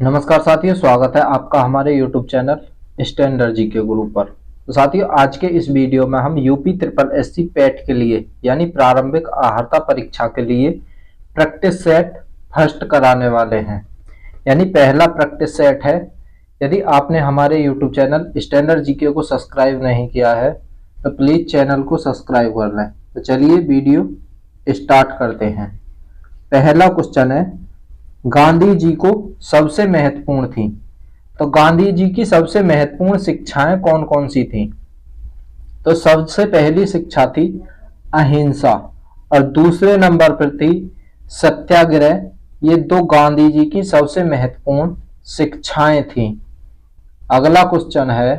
नमस्कार साथियों, स्वागत है आपका हमारे YouTube चैनल स्टैंडर्ड जी के गुरु पर। तो साथियों, आज के इस वीडियो में हम यूपी ट्रिपल एससी पैट के लिए यानी प्रारंभिक अहर्ता परीक्षा के लिए प्रैक्टिस सेट फर्स्ट कराने वाले हैं। यानी पहला प्रैक्टिस सेट है। यदि आपने हमारे YouTube चैनल स्टैंडर्ड जी के को सब्सक्राइब नहीं किया है तो प्लीज चैनल को सब्सक्राइब कर लें। तो चलिए वीडियो स्टार्ट करते हैं। पहला क्वेश्चन है, गांधी जी को सबसे महत्वपूर्ण थी। तो गांधी जी की सबसे महत्वपूर्ण शिक्षाएं कौन कौन सी थी? तो सबसे पहली शिक्षा थी अहिंसा और दूसरे नंबर पर थी सत्याग्रह। ये दो गांधी जी की सबसे महत्वपूर्ण शिक्षाएं थी। अगला क्वेश्चन है,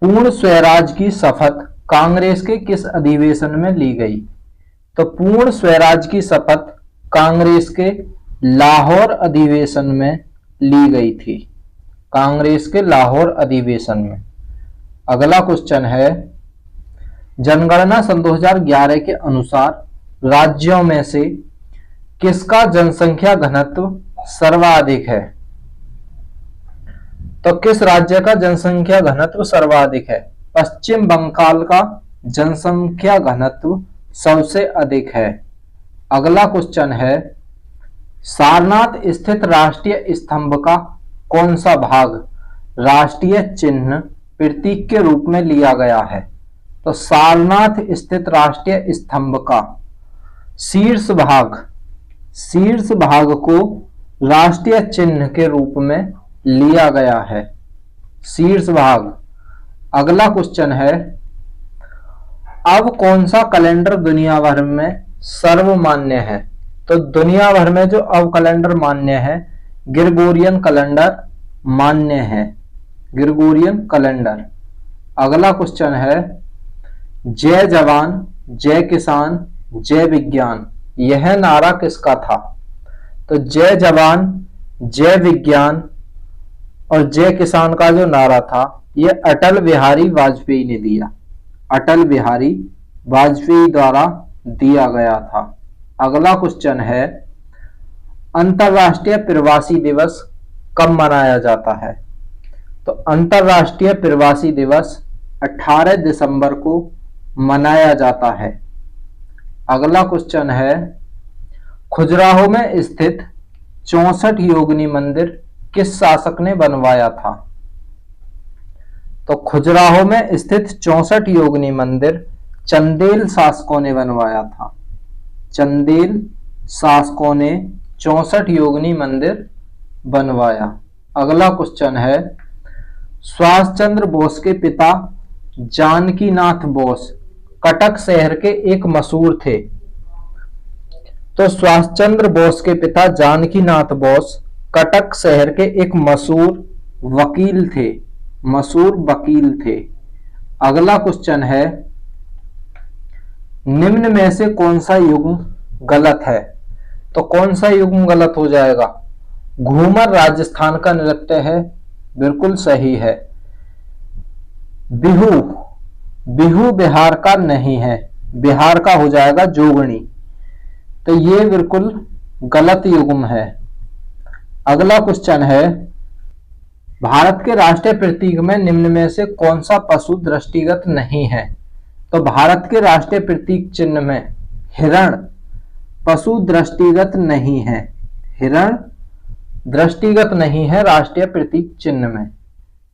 पूर्ण स्वराज की शपथ कांग्रेस के किस अधिवेशन में ली गई? तो पूर्ण स्वराज की शपथ कांग्रेस के लाहौर अधिवेशन में ली गई थी। कांग्रेस के लाहौर अधिवेशन में। अगला क्वेश्चन है, जनगणना सन 2011 के अनुसार राज्यों में से किसका जनसंख्या घनत्व सर्वाधिक है? तो किस राज्य का जनसंख्या घनत्व सर्वाधिक है? पश्चिम बंगाल का जनसंख्या घनत्व सबसे अधिक है। अगला क्वेश्चन है, सारनाथ स्थित राष्ट्रीय स्तंभ का कौन सा भाग राष्ट्रीय चिन्ह प्रतीक के रूप में लिया गया है? तो सारनाथ स्थित राष्ट्रीय स्तंभ का शीर्ष भाग को राष्ट्रीय चिन्ह के रूप में लिया गया है। शीर्ष भाग। अगला क्वेश्चन है, अब कौन सा कैलेंडर दुनिया भर में सर्वमान्य है? तो दुनिया भर में जो अब कैलेंडर मान्य है, ग्रेगोरियन कैलेंडर मान्य है। Gregorian calendar. अगला क्वेश्चन है, जय जवान जय किसान जय विज्ञान यह नारा किसका था? तो जय जवान जय विज्ञान और जय किसान का जो नारा था यह अटल बिहारी वाजपेयी ने दिया। अटल बिहारी वाजपेयी द्वारा दिया गया था। अगला क्वेश्चन है, अंतरराष्ट्रीय प्रवासी दिवस कब मनाया जाता है? तो अंतरराष्ट्रीय प्रवासी दिवस 18 दिसंबर को मनाया जाता है। अगला क्वेश्चन है, खजुराहो में स्थित 64 योगिनी मंदिर किस शासक ने बनवाया था? तो खजुराहो में स्थित 64 योगिनी मंदिर चंदेल शासकों ने बनवाया था। चंदेल शासकों ने 64 योगिनी मंदिर बनवाया। अगला क्वेश्चन है, सुभाष चंद्र बोस के पिता जानकीनाथ बोस कटक शहर के एक मशहूर थे। तो सुभाष चंद्र बोस के पिता जानकीनाथ बोस कटक शहर के एक मशहूर वकील थे। अगला क्वेश्चन है, निम्न में से कौन सा युग्म गलत है? तो कौन सा युग्म गलत हो जाएगा? घूमर राजस्थान का नृत्य है, बिल्कुल सही है। बिहू बिहार का नहीं है, बिहार का हो जाएगा जोगणी। तो ये बिल्कुल गलत युग्म है। अगला क्वेश्चन है, भारत के राष्ट्रीय प्रतीक में निम्न में से कौन सा पशु दृष्टिगत नहीं है? तो भारत के राष्ट्रीय प्रतीक चिन्ह में हिरण पशु दृष्टिगत नहीं है। हिरण दृष्टिगत नहीं है राष्ट्रीय प्रतीक चिन्ह में।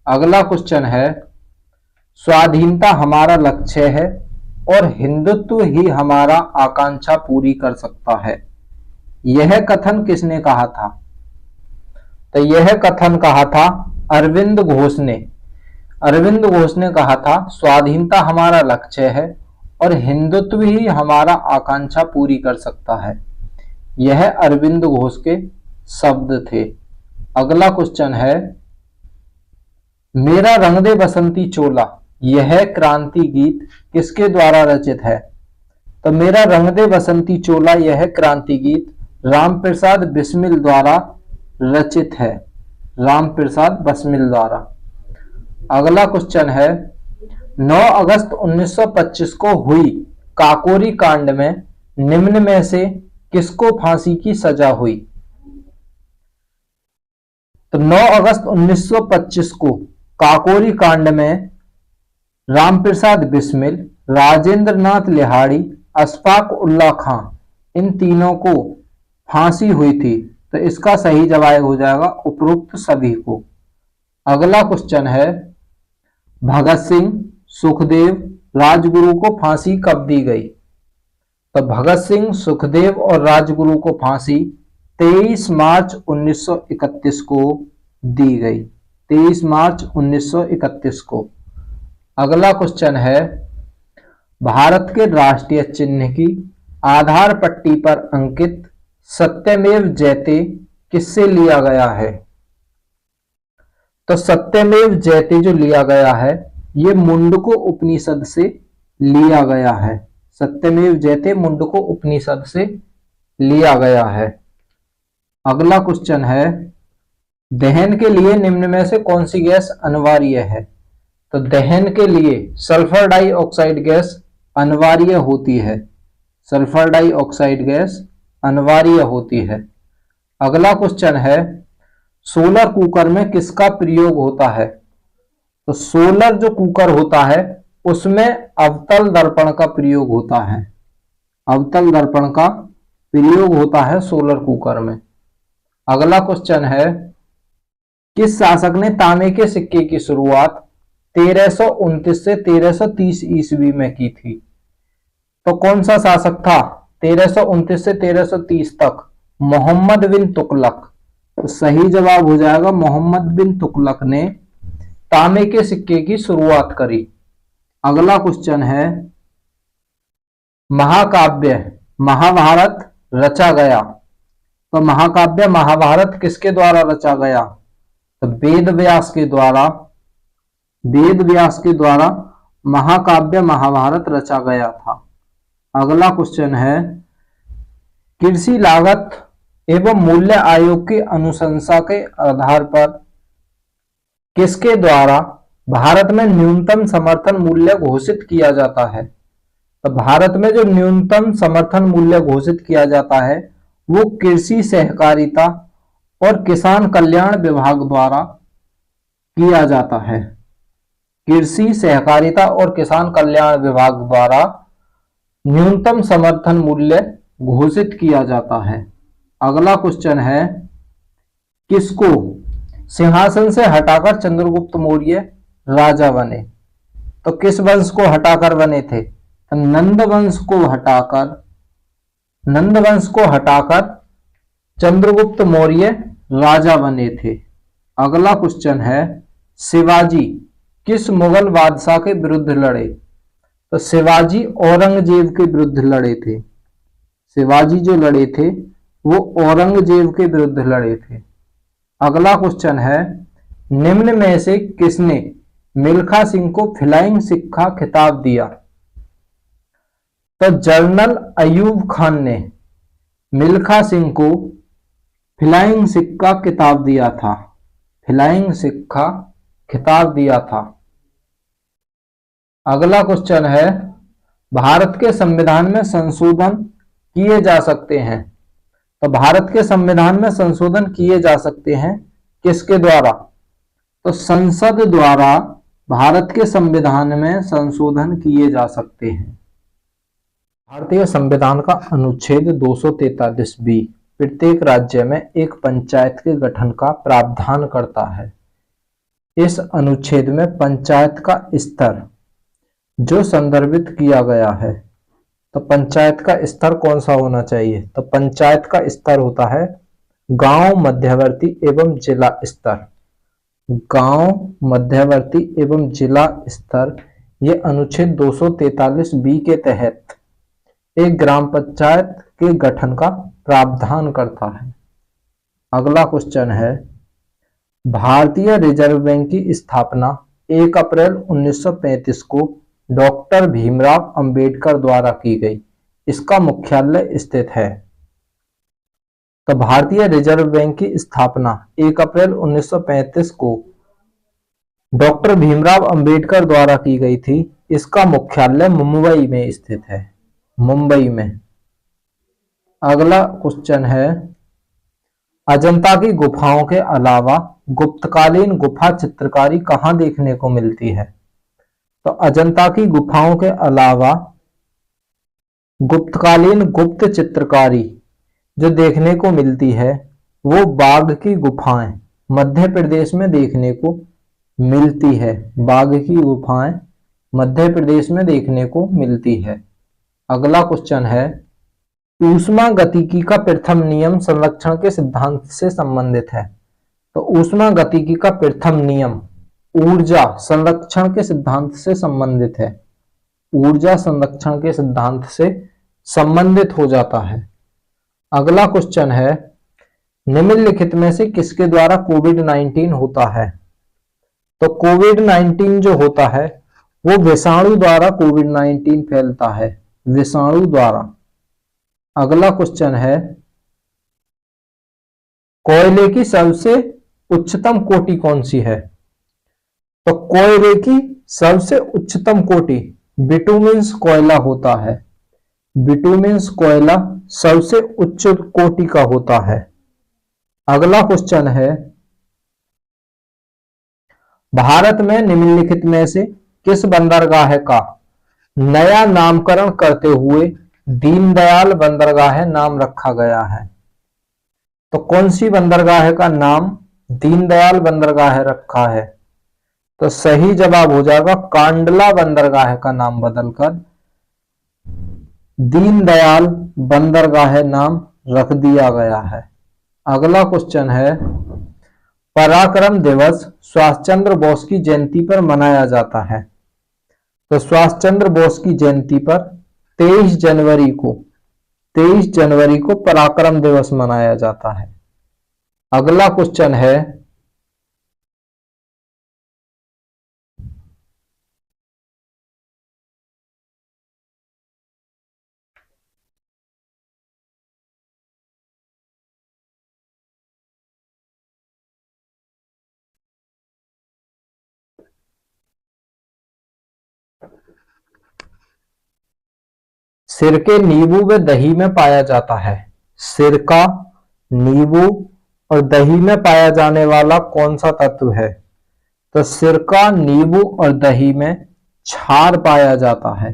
अगला क्वेश्चन है, स्वाधीनता हमारा लक्ष्य है और हिंदुत्व ही हमारा आकांक्षा पूरी कर सकता है। यह कथन किसने कहा था? तो यह कथन कहा था अरविंद घोष ने। अरविंद घोष ने कहा था, स्वाधीनता हमारा लक्ष्य है और हिंदुत्व ही हमारा आकांक्षा पूरी कर सकता है। यह अरविंद घोष के शब्द थे। अगला क्वेश्चन है, मेरा रंग दे बसंती चोला यह क्रांति गीत किसके द्वारा रचित है? तो मेरा रंग दे बसंती चोला यह क्रांति गीत रामप्रसाद बिस्मिल द्वारा रचित है। रामप्रसाद बिस्मिल द्वारा। अगला क्वेश्चन है, 9 अगस्त 1925 को हुई काकोरी कांड में निम्न में से किसको फांसी की सजा हुई? तो 9 अगस्त 1925 को काकोरी कांड में रामप्रसाद बिस्मिल, राजेंद्र नाथ लिहाड़ी, अशफाक उल्ला खां, इन तीनों को फांसी हुई थी। तो इसका सही जवाब हो जाएगा उपरोक्त सभी को। अगला क्वेश्चन है, भगत सिंह, सुखदेव, राजगुरु को फांसी कब दी गई? तो भगत सिंह, सुखदेव और राजगुरु को फांसी 23 मार्च 1931 को दी गई। 23 मार्च 1931 को। अगला क्वेश्चन है, भारत के राष्ट्रीय चिन्ह की आधार पट्टी पर अंकित सत्यमेव जयते किससे लिया गया है? तो सत्यमेव जयते जो लिया गया है ये मुंडको उपनिषद से लिया गया है। सत्यमेव जयते मुंडको उपनिषद से लिया गया है। अगला क्वेश्चन है, दहन के लिए निम्न में से कौन सी गैस अनिवार्य है? तो दहन के लिए सल्फर डाइऑक्साइड गैस अनिवार्य होती है। सल्फर डाइऑक्साइड गैस अनिवार्य होती है। अगला क्वेश्चन है, सोलर कुकर में किसका प्रयोग होता है? तो सोलर जो कुकर होता है उसमें अवतल दर्पण का प्रयोग होता है। अवतल दर्पण का प्रयोग होता है सोलर कुकर में। अगला क्वेश्चन है, किस शासक ने तांबे के सिक्के की शुरुआत 1329 से 1330 ईस्वी में की थी? तो कौन सा शासक था 1329 से 1330 तक? मोहम्मद बिन तुगलक। तो सही जवाब हो जाएगा मोहम्मद बिन तुगलक ने तांबे के सिक्के की शुरुआत करी। अगला क्वेश्चन है, महाकाव्य महाभारत रचा गया। तो महाकाव्य महाभारत किसके द्वारा रचा गया? तो वेद व्यास के द्वारा। वेद व्यास के द्वारा महाकाव्य महाभारत रचा गया था। अगला क्वेश्चन है, कृषि लागत एवं मूल्य आयोग की अनुशंसा के आधार पर किसके द्वारा भारत में न्यूनतम समर्थन मूल्य घोषित किया जाता है? तो भारत में जो न्यूनतम समर्थन मूल्य घोषित किया जाता है वो कृषि सहकारिता और किसान कल्याण विभाग द्वारा किया जाता है। कृषि सहकारिता और किसान कल्याण विभाग द्वारा न्यूनतम समर्थन मूल्य घोषित किया जाता है। अगला क्वेश्चन है, किसको सिंहासन से हटाकर चंद्रगुप्त मौर्य राजा बने? तो किस वंश को हटाकर बने थे? तो नंद वंश को हटाकर चंद्रगुप्त मौर्य राजा बने थे। अगला क्वेश्चन है, शिवाजी किस मुगल बादशाह के विरुद्ध लड़े? तो शिवाजी औरंगजेब के विरुद्ध लड़े थे। शिवाजी जो लड़े थे वो औरंगजेब के विरुद्ध लड़े थे। अगला क्वेश्चन है, निम्न में से किसने मिल्खा सिंह को फ्लाइंग सिक्का खिताब दिया? तो जनरल अयूब खान ने मिल्खा सिंह को फ्लाइंग सिक्का खिताब दिया था। फ्लाइंग सिक्का खिताब दिया था। अगला क्वेश्चन है, भारत के संविधान में संशोधन किए जा सकते हैं। तो भारत के संविधान में संशोधन किए जा सकते हैं किसके द्वारा? तो संसद द्वारा भारत के संविधान में संशोधन किए जा सकते हैं। भारतीय संविधान का अनुच्छेद 243B प्रत्येक राज्य में एक पंचायत के गठन का प्रावधान करता है। इस अनुच्छेद में पंचायत का स्तर जो संदर्भित किया गया है, तो पंचायत का स्तर कौन सा होना चाहिए? तो पंचायत का स्तर होता है गांव मध्यवर्ती एवं जिला स्तर। गांव मध्यवर्ती एवं जिला स्तर ये अनुच्छेद 243B के तहत एक ग्राम पंचायत के गठन का प्रावधान करता है। अगला क्वेश्चन है, भारतीय रिजर्व बैंक की स्थापना 1 अप्रैल 1935 को डॉक्टर भीमराव अंबेडकर द्वारा की गई। इसका मुख्यालय स्थित है। तो भारतीय रिजर्व बैंक की स्थापना 1 अप्रैल 1935 को डॉक्टर भीमराव अंबेडकर द्वारा की गई थी। इसका मुख्यालय मुंबई में स्थित है। मुंबई में। अगला क्वेश्चन है, अजंता की गुफाओं के अलावा गुप्तकालीन गुफा चित्रकारी कहाँ देखने को मिलती है? तो अजंता की गुफाओं के अलावा गुप्तकालीन गुप्त चित्रकारी जो देखने को मिलती है वो बाघ की गुफाएं मध्य प्रदेश में देखने को मिलती है। बाघ की गुफाएं मध्य प्रदेश में देखने को मिलती है। अगला क्वेश्चन है, ऊष्मा गतिकी का प्रथम नियम संरक्षण के सिद्धांत से संबंधित है। तो ऊष्मा गतिकी का प्रथम नियम ऊर्जा संरक्षण के सिद्धांत से संबंधित है। ऊर्जा संरक्षण के सिद्धांत से संबंधित हो जाता है। अगला क्वेश्चन है, निम्नलिखित में से किसके द्वारा कोविड-19 होता है? तो कोविड-19 जो होता है वो विषाणु द्वारा कोविड-19 फैलता है, विषाणु द्वारा। अगला क्वेश्चन है, कोयले की सबसे उच्चतम कोटि कौन सी है? तो कोयले की सबसे उच्चतम कोटि बिटुमिन्स कोयला होता है। बिटुमिन्स कोयला सबसे उच्च कोटि का होता है। अगला क्वेश्चन है, भारत में निम्नलिखित में से किस बंदरगाह का नया नामकरण करते हुए दीनदयाल बंदरगाह नाम रखा गया है? तो कौन सी बंदरगाह का नाम दीनदयाल बंदरगाह रखा है? तो सही जवाब हो जाएगा कांडला बंदरगाह का नाम बदलकर दीनदयाल बंदरगाह नाम रख दिया गया है। अगला क्वेश्चन है, पराक्रम दिवस सुभाष चंद्र बोस की जयंती पर मनाया जाता है। तो सुभाष चंद्र बोस की जयंती पर 23 जनवरी को पराक्रम दिवस मनाया जाता है। अगला क्वेश्चन है, सिरके, नींबू व दही में पाया जाता है। सिरका, नींबू और दही में पाया जाने वाला कौन सा तत्व है? तो सिरका, नींबू और दही में क्षार पाया जाता है,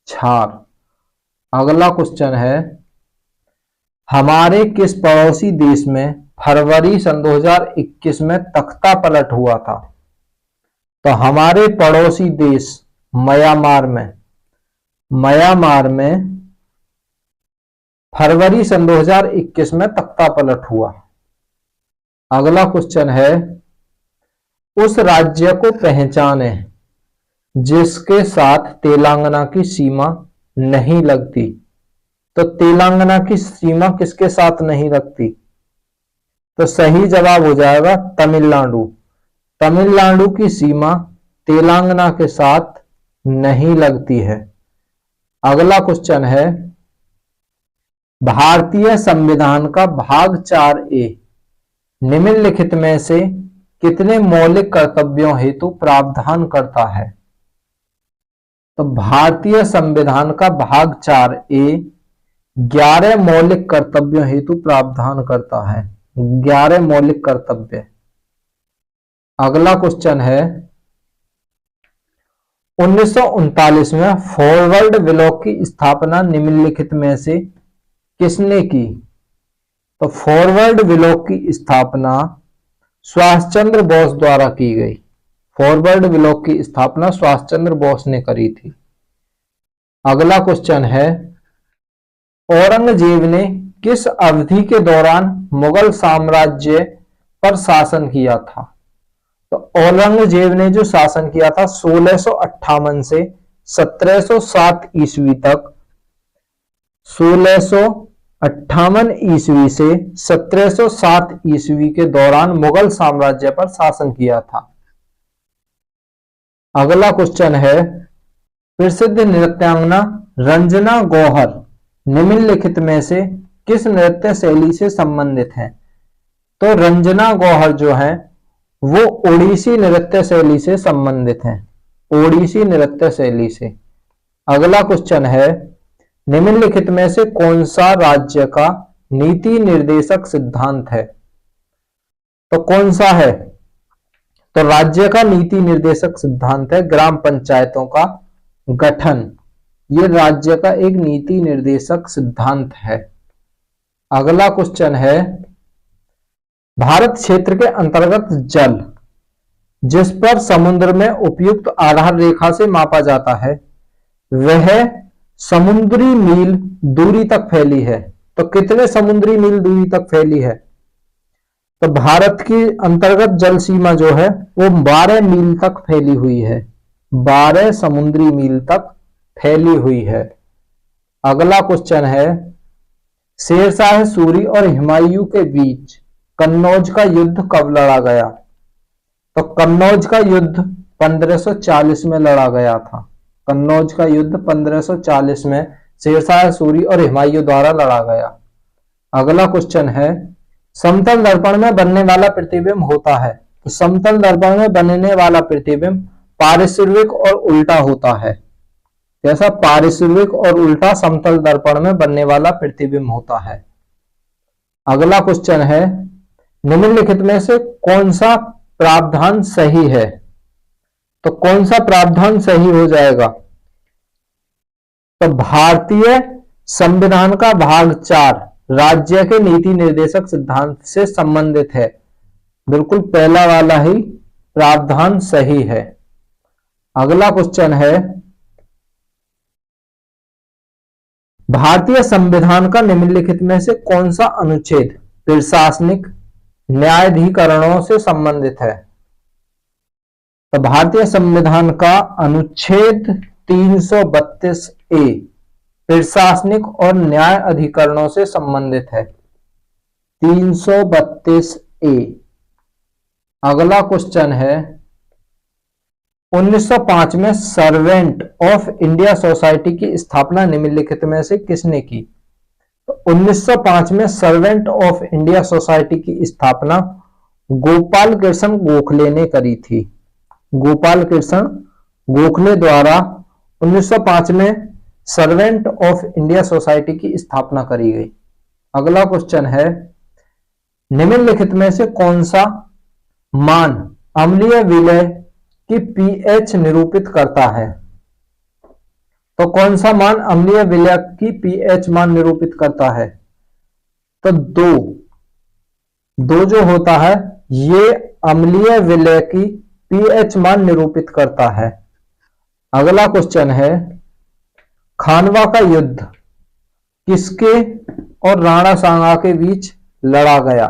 क्षार। अगला क्वेश्चन है, हमारे किस पड़ोसी देश में फरवरी सन 2021 में तख्ता पलट हुआ था? तो हमारे पड़ोसी देश म्यांमार में फरवरी सन 2021 में तख्ता पलट हुआ। अगला क्वेश्चन है, उस राज्य को पहचाने जिसके साथ तेलंगाना की सीमा नहीं लगती। तो तेलंगाना की सीमा किसके साथ नहीं लगती? तो सही जवाब हो जाएगा तमिलनाडु। तमिलनाडु की सीमा तेलंगाना के साथ नहीं लगती है। अगला क्वेश्चन है, भारतीय संविधान का भाग 4A निम्नलिखित में से कितने मौलिक कर्तव्यों हेतु प्रावधान करता है? तो भारतीय संविधान का भाग 4A 11 मौलिक कर्तव्यों हेतु प्रावधान करता है, 11 मौलिक कर्तव्य। अगला क्वेश्चन है, 1939 में फॉरवर्ड ब्लॉक की स्थापना निम्नलिखित में से किसने की? तो फॉरवर्ड ब्लॉक की स्थापना सुभाष चंद्र बोस द्वारा की गई। फॉरवर्ड ब्लॉक की स्थापना सुभाष चंद्र बोस ने करी थी। अगला क्वेश्चन है, औरंगजेब ने किस अवधि के दौरान मुगल साम्राज्य पर शासन किया था? तो औरंगजेब ने जो शासन किया था 1658 से 1707 ईस्वी तक, 1658 ईस्वी से 1707 ईस्वी के दौरान मुगल साम्राज्य पर शासन किया था। अगला क्वेश्चन है, प्रसिद्ध नृत्यांगना रंजना गौहर निम्नलिखित में से किस नृत्य शैली से संबंधित है? तो रंजना गौहर जो है वो ओडिसी नृत्य शैली से संबंधित है, ओडिसी नृत्य शैली से। अगला क्वेश्चन है, निम्नलिखित में से कौन सा राज्य का नीति निर्देशक सिद्धांत है? तो कौन सा है? तो राज्य का नीति निर्देशक सिद्धांत है ग्राम पंचायतों का गठन। ये राज्य का एक नीति निर्देशक सिद्धांत है। अगला क्वेश्चन है, भारत क्षेत्र के अंतर्गत जल जिस पर समुद्र में उपयुक्त आधार रेखा से मापा जाता है वह समुद्री मील दूरी तक फैली है। तो कितने समुद्री मील दूरी तक फैली है? तो भारत की अंतर्गत जल सीमा जो है वो 12 मील तक फैली हुई है। 12 समुद्री मील तक फैली हुई है। अगला क्वेश्चन है, शेरशाह सूरी और हुमायूं के बीच कन्नौज का युद्ध कब लड़ा गया? तो कन्नौज का युद्ध 1540 में लड़ा गया था। कन्नौज का युद्ध 1540 में शेरशाह सूरी और हुमायूं द्वारा लड़ा गया। अगला क्वेश्चन है, समतल दर्पण में बनने वाला प्रतिबिंब होता है। तो समतल दर्पण में बनने वाला प्रतिबिंब पारिश्रविक और उल्टा होता है। जैसा पारिश्रविक और उल्टा समतल दर्पण में बनने वाला प्रतिबिंब होता है। अगला क्वेश्चन है, निम्नलिखित में से कौन सा प्रावधान सही है? तो कौन सा प्रावधान सही हो जाएगा? तो भारतीय संविधान का भाग 4 राज्य के नीति निर्देशक सिद्धांत से संबंधित है। बिल्कुल पहला वाला ही प्रावधान सही है। अगला क्वेश्चन है, भारतीय संविधान का निम्नलिखित में से कौन सा अनुच्छेद प्रशासनिक न्यायाधिकरणों से संबंधित है? तो भारतीय संविधान का अनुच्छेद 332A प्रशासनिक और न्याय अधिकरणों से संबंधित है। 332A। अगला क्वेश्चन है, 1905 में सर्वेंट ऑफ इंडिया सोसाइटी की स्थापना निम्नलिखित में से किसने की? तो 1905 में सर्वेंट ऑफ इंडिया सोसाइटी की स्थापना गोपाल कृष्ण गोखले ने करी थी। गोपाल कृष्ण गोखले द्वारा 1905 में सर्वेंट ऑफ इंडिया सोसाइटी की स्थापना करी गई। अगला क्वेश्चन है, निम्नलिखित में से कौन सा मान अम्लीय विलय की पीएच निरूपित करता है? तो कौन सा मान अम्लीय विलय की पीएच मान निरूपित करता है? तो दो जो होता है ये अम्लीय विलय की पीएच मान निरूपित करता है। अगला क्वेश्चन है, खानवा का युद्ध किसके और राणा सांगा के बीच लड़ा गया?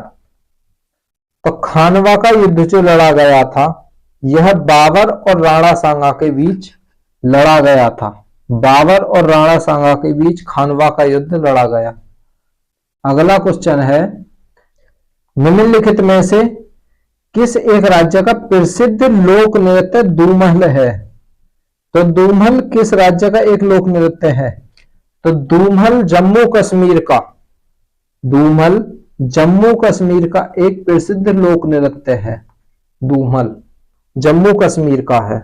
तो खानवा का युद्ध जो लड़ा गया था यह बाबर और राणा सांगा के बीच लड़ा गया था। बाबर और राणा सांगा के बीच खानवा का युद्ध लड़ा गया। अगला क्वेश्चन है, निम्नलिखित में से किस एक राज्य का प्रसिद्ध लोक नृत्य दूमहल है? तो दूमहल किस राज्य का एक लोक नृत्य है? तो दूमहल जम्मू कश्मीर का, दूमहल जम्मू कश्मीर का एक प्रसिद्ध लोक नृत्य है। दूमहल जम्मू कश्मीर का है।